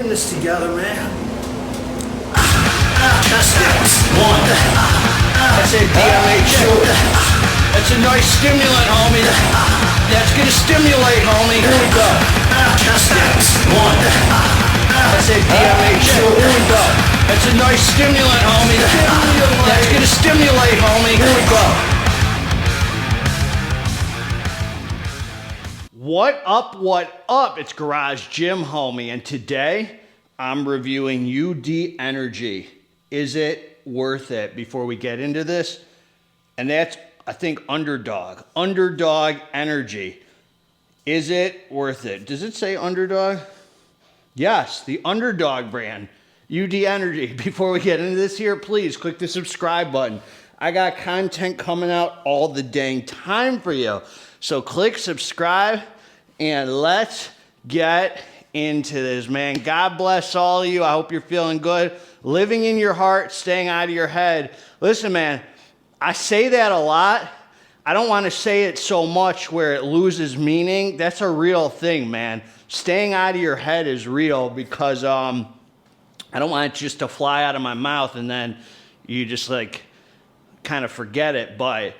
in this together, man. That's one. That's a DMH2. That's a nice stimulant, homie. That's gonna stimulate, homie. Here we go. That's one. That's a DMH2. Here we go. That's a nice stimulant, homie. That's gonna stimulate, homie. Here we go. What up, what up? It's Garage Gym Homie, and today I'm reviewing UD Energy. Is it worth it? Before we get into this, and that's, I think, Underdog. Underdog Energy. Is it worth it? Does it say Underdog? Yes, the Underdog brand, UD Energy. Before we get into this here, please click the subscribe button. I got content coming out all the dang time for you. So click subscribe and let's get into this, man. God bless all of you. I hope you're feeling good. Living in your heart, staying out of your head. Listen, man, I say that a lot. I don't want to say it so much where it loses meaning. That's a real thing, man. Staying out of your head is real because I don't want it just to fly out of my mouth and then you just like kind of forget it. But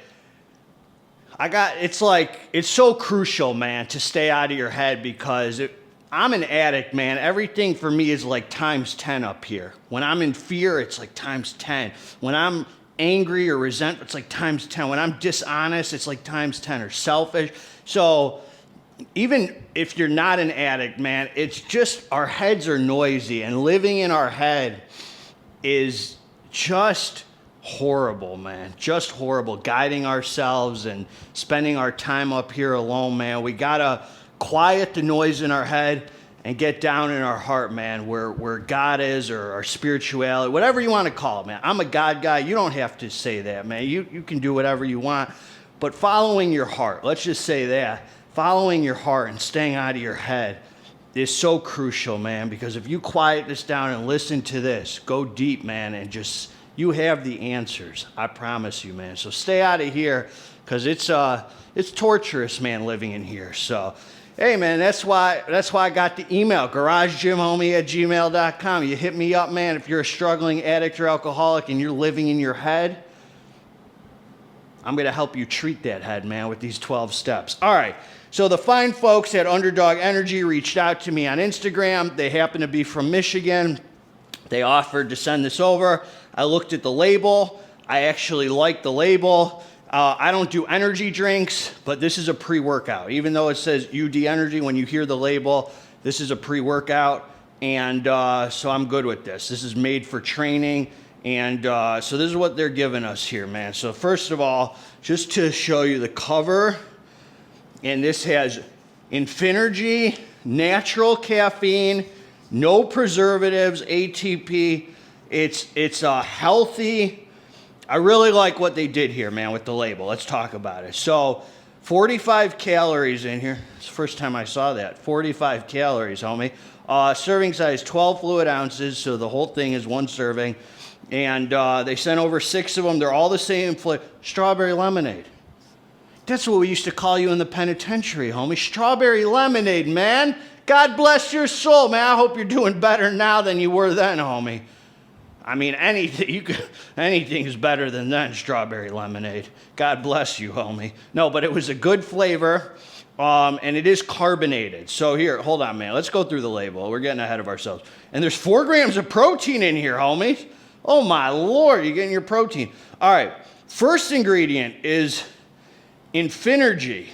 it's so crucial, man, to stay out of your head because I'm an addict, man. Everything for me is like times 10 up here. When I'm in fear, it's like times 10. When I'm angry or resentful, it's like times 10. When I'm dishonest, it's like times 10, or selfish. So even if you're not an addict, man, it's just our heads are noisy, and living in our head is just horrible, man. Just horrible. Guiding ourselves and spending our time up here alone, man. We gotta quiet the noise in our head and get down in our heart, man, where God is, or our spirituality, whatever you want to call it, man. I'm a God guy. You don't have to say that, man. You can do whatever you want. But following your heart, let's just say that, following your heart and staying out of your head is so crucial, man, because if you quiet this down and listen to this, go deep, man, and just, you have the answers. I promise you, man. So stay out of here because it's torturous, man, living in here. So, hey, man, that's why I got the email, garagegymhomie@gmail.com. You hit me up, man, if you're a struggling addict or alcoholic and you're living in your head. I'm going to help you treat that head, man, with these 12 steps. All right. So the fine folks at Underdog Energy reached out to me on Instagram. They happen to be from Michigan. They offered to send this over. I looked at the label. I actually like the label. I don't do energy drinks, but this is a pre-workout. Even though it says UD Energy, when you hear the label, this is a pre-workout. And so I'm good with this. This is made for training. And so this is what they're giving us here, man. So first of all, just to show you the cover, and this has Infinergy, natural caffeine, no preservatives, ATP. It's a healthy. I really like what they did here, man, with the label. Let's talk about it. So 45 calories in here. It's the first time I saw that. 45 calories, homie. Serving size 12 fluid ounces, so the whole thing is one serving. And they sent over 6 of them. They're all the same flavor. Strawberry lemonade. That's what we used to call you in the penitentiary, homie. Strawberry lemonade, man. God bless your soul, man. I hope you're doing better now than you were then, homie. I mean, anything is better than that, strawberry lemonade. God bless you, homie. No, but it was a good flavor, and it is carbonated. So here, hold on, man. Let's go through the label. We're getting ahead of ourselves. And there's 4 grams of protein in here, homies. Oh, my Lord, you're getting your protein. All right, first ingredient is Infinergy,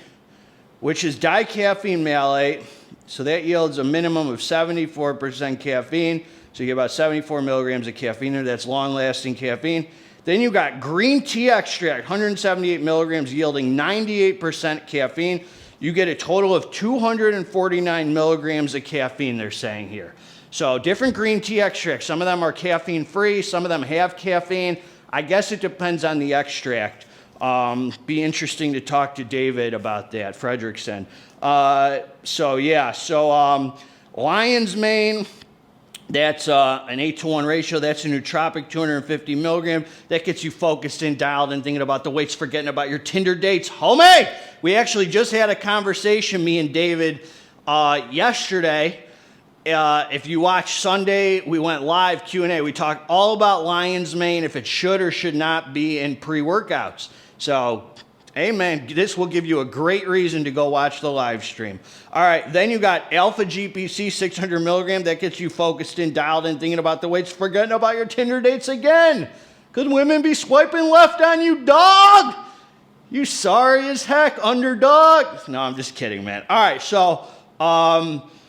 which is dicaffeine malate. So that yields a minimum of 74% caffeine. So you get about 74 milligrams of caffeine there. That's long-lasting caffeine. Then you got green tea extract, 178 milligrams, yielding 98% caffeine. You get a total of 249 milligrams of caffeine, they're saying here. So different green tea extracts. Some of them are caffeine-free. Some of them have caffeine. I guess it depends on the extract. Be interesting to talk to David about that, Fredrickson. Lion's Mane, that's an 8-to-1 ratio. That's a nootropic, 250 milligrams. That gets you focused and dialed and thinking about the weights, forgetting about your Tinder dates. Homie, we actually just had a conversation, me and David, yesterday. If you watch Sunday, we went live Q&A. We talked all about lion's mane, if it should or should not be in pre-workouts. So, hey man, this will give you a great reason to go watch the live stream. All right, then you got Alpha GPC 600 milligram. That gets you focused in, dialed in, thinking about the weights, forgetting about your Tinder dates again. Could women be swiping left on you, dog? You sorry as heck, underdog. No, I'm just kidding, man. All right, so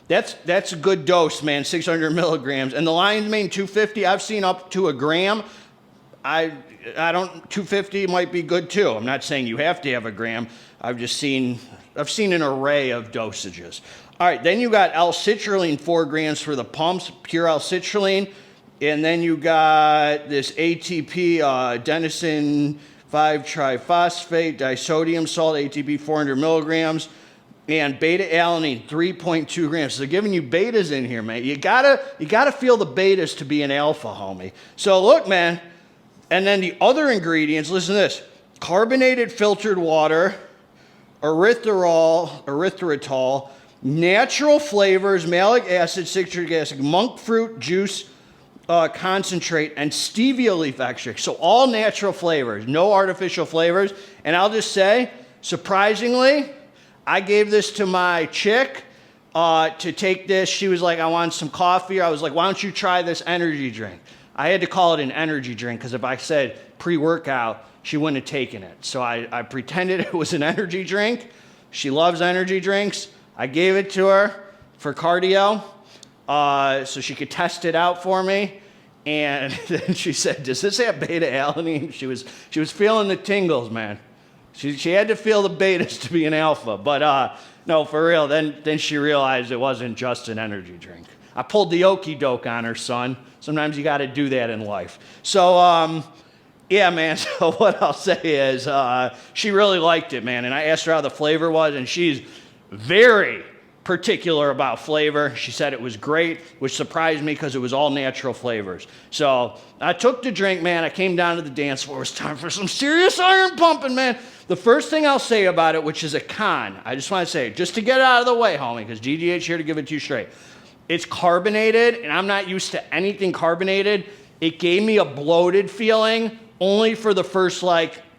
that's a good dose, man, 600 milligrams. And the lion's mane 250, I've seen up to a gram. I don't, 250 might be good too. I'm not saying you have to have a gram. I've seen an array of dosages. All right, then you got L-citrulline, 4 grams for the pumps, pure L-citrulline. And then you got this ATP, adenosine 5-triphosphate, disodium salt, ATP 400 milligrams, and beta-alanine 3.2 grams. So they're giving you betas in here, man. You gotta feel the betas to be an alpha, homie. So look, man. And then the other ingredients, listen to this: carbonated filtered water, erythritol, natural flavors, malic acid, citric acid, monk fruit juice concentrate, and stevia leaf extract. So all natural flavors, no artificial flavors. And I'll just say, surprisingly, I gave this to my chick to take this. She was like, I want some coffee. I was like, why don't you try this energy drink? I had to call it an energy drink because if I said pre-workout, she wouldn't have taken it. So I pretended it was an energy drink. She loves energy drinks. I gave it to her for cardio so she could test it out for me. And then she said, does this have beta-alanine? She was feeling the tingles, man. She had to feel the betas to be an alpha. But no, for real, then she realized it wasn't just an energy drink. I pulled the okie doke on her, son. Sometimes you got to do that in life. So, yeah, man, so what I'll say is she really liked it, man. And I asked her how the flavor was, and she's very particular about flavor. She said it was great, which surprised me because it was all natural flavors. So I took the drink, man. I came down to the dance floor. It was time for some serious iron pumping, man. The first thing I'll say about it, which is a con, I just want to say, just to get it out of the way, homie, because GGH here to give it to you straight. It's carbonated, and I'm not used to anything carbonated. It gave me a bloated feeling only for the first,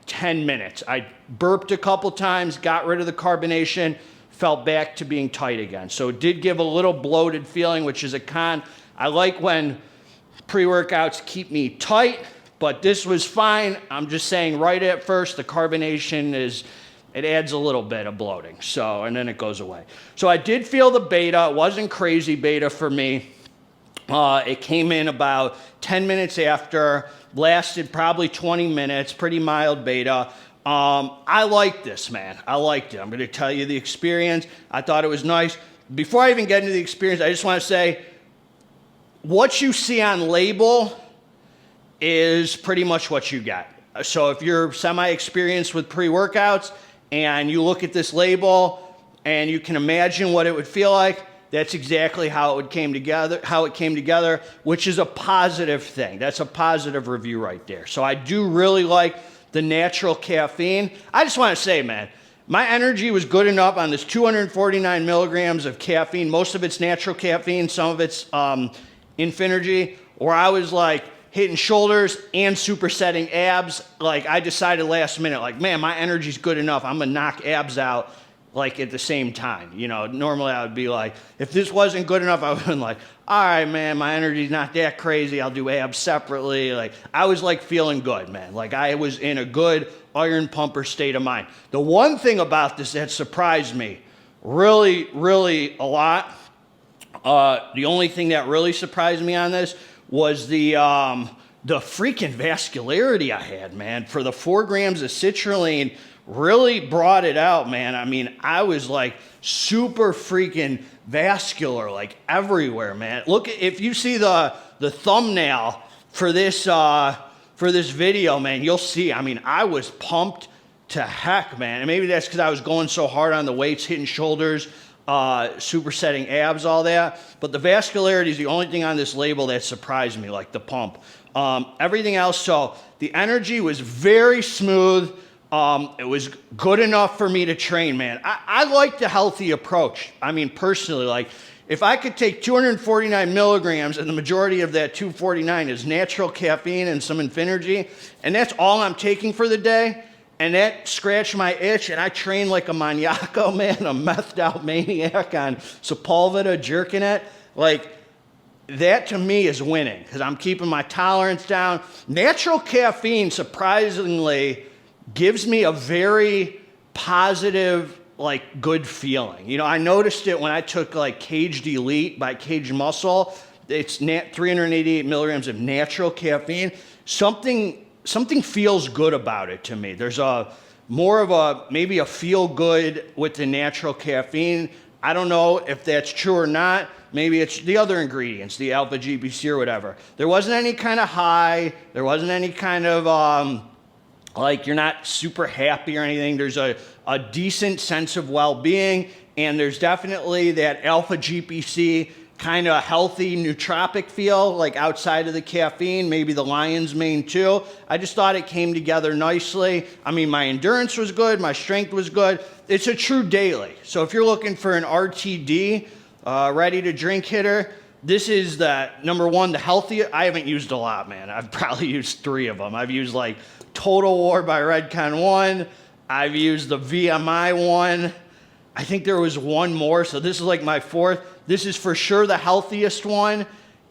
10 minutes. I burped a couple times, got rid of the carbonation, felt back to being tight again. So it did give a little bloated feeling, which is a con. I like when pre-workouts keep me tight, but this was fine. I'm just saying right at first, the carbonation it adds a little bit of bloating. So, and then it goes away. So I did feel the beta. It wasn't crazy beta for me. It came in about 10 minutes after, lasted probably 20 minutes, pretty mild beta. I liked this, man. I liked it. I'm going to tell you the experience. I thought it was nice. Before I even get into the experience, I just want to say, what you see on label is pretty much what you get. So if you're semi-experienced with pre-workouts and you look at this label and you can imagine what it would feel like, that's exactly how it came together, which is a positive thing. That's a positive review right there. So I do really like the natural caffeine. I just want to say, man, my energy was good enough on this 249 milligrams of caffeine. Most of it's natural caffeine, some of it's Infinergy, where I was hitting shoulders and supersetting abs. I decided last minute, man, my energy's good enough. I'm gonna knock abs out at the same time. Normally I would be if this wasn't good enough, I would have been all right, man, my energy's not that crazy. I'll do abs separately. I was feeling good, man. I was in a good iron pumper state of mind. The one thing about this that surprised me really, really a lot, the only thing that really surprised me on this was the freaking vascularity I had, man. For the 4 grams of citrulline, really brought it out, man. I mean, I was super freaking vascular, everywhere, man. Look, if you see the thumbnail for this video, man, you'll see. I mean, I was pumped to heck, man. And maybe that's because I was going so hard on the weights, hitting shoulders, supersetting abs, all that. But the vascularity is the only thing on this label that surprised me, the pump. Everything else, so the energy was very smooth. It was good enough for me to train, man. I like the healthy approach. I mean, personally, If I could take 249 milligrams and the majority of that 249 is natural caffeine and some Infinergy, and that's all I'm taking for the day, and that scratched my itch, and I train like a maniaco, man, a methed out maniac on Sepulveda, jerking it, like, that to me is winning, because I'm keeping my tolerance down. Natural caffeine, surprisingly, gives me a very positive, like, good feeling. You know, I noticed it when I took, like, Caged Elite by Caged Muscle. It's 388 milligrams of natural caffeine. Something feels good about it to me. There's maybe a feel good with the natural caffeine. I don't know if that's true or not. Maybe it's the other ingredients, the alpha GPC or whatever. There wasn't any kind of high. There wasn't any kind of, like, you're not super happy or anything. There's a decent sense of well-being, and there's definitely that alpha GPC kind of healthy nootropic feel, like outside of the caffeine, maybe the lion's mane too. I just thought it came together nicely. I mean, my endurance was good, my strength was good. It's a true daily. So if you're looking for an RTD, ready to drink hitter, this is the number one, the healthiest. I haven't used a lot, man. I've probably used 3 of them. I've used like Total War by Redcon 1. I've used the VMI one. I think there was one more, so this is like my 4th. This is for sure the healthiest one.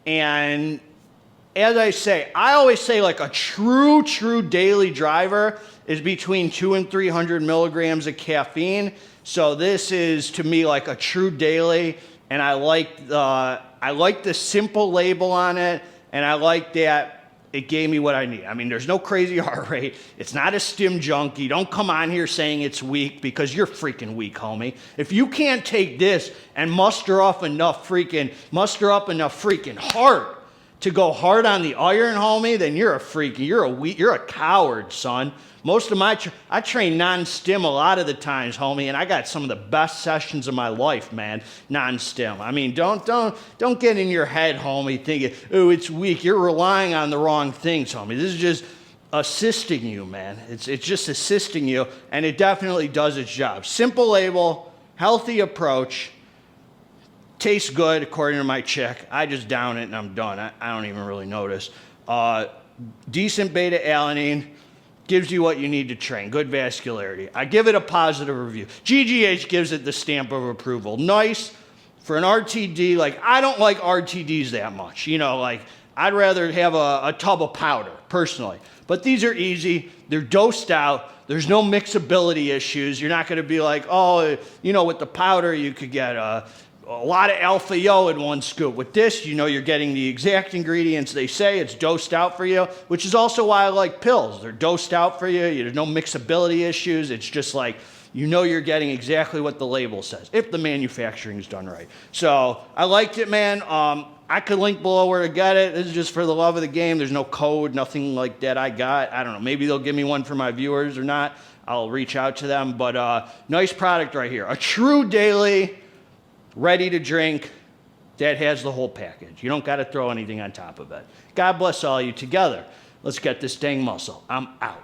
And as I say, I always say like a true daily driver is between 200 and 300 milligrams of caffeine. So this is to me like a true daily, and I like the simple label on it, and I like that it gave me what I need. I mean, there's no crazy heart rate. It's not a stim junkie. Don't come on here saying it's weak, because you're freaking weak, homie. If you can't take this and muster up enough freaking heart to go hard on the iron, homie, then you're a coward, son. Most of I train non-stim a lot of the times, homie, and I got some of the best sessions of my life, man, non-stim. I mean, don't get in your head, homie, thinking, oh, it's weak. You're relying on the wrong things, homie. This is just assisting you, man. It's just assisting you, and it definitely does its job. Simple label, healthy approach, tastes good, according to my chick. I just down it and I'm done. I don't even really notice. Decent beta-alanine. Gives you what you need to train. Good vascularity. I give it a positive review. GGH gives it the stamp of approval. Nice. For an RTD, like, I don't like RTDs that much. You know, like, I'd rather have a tub of powder, personally. But these are easy. They're dosed out. There's no mixability issues. You're not going to be like, oh, you know, with the powder, you could get a lot of alpha yo in one scoop. With this, you know you're getting the exact ingredients they say. It's dosed out for you, which is also why I like pills. They're dosed out for you. There's no mixability issues. It's just like, you know you're getting exactly what the label says, if the manufacturing is done right. So I liked it, man. I could link below where to get it. This is just for the love of the game. There's no code, nothing like that I got. I don't know. Maybe they'll give me one for my viewers or not. I'll reach out to them. But nice product right here. A true daily, ready to drink, that has the whole package. You don't got to throw anything on top of it. God bless all you together. Let's get this dang muscle. I'm out.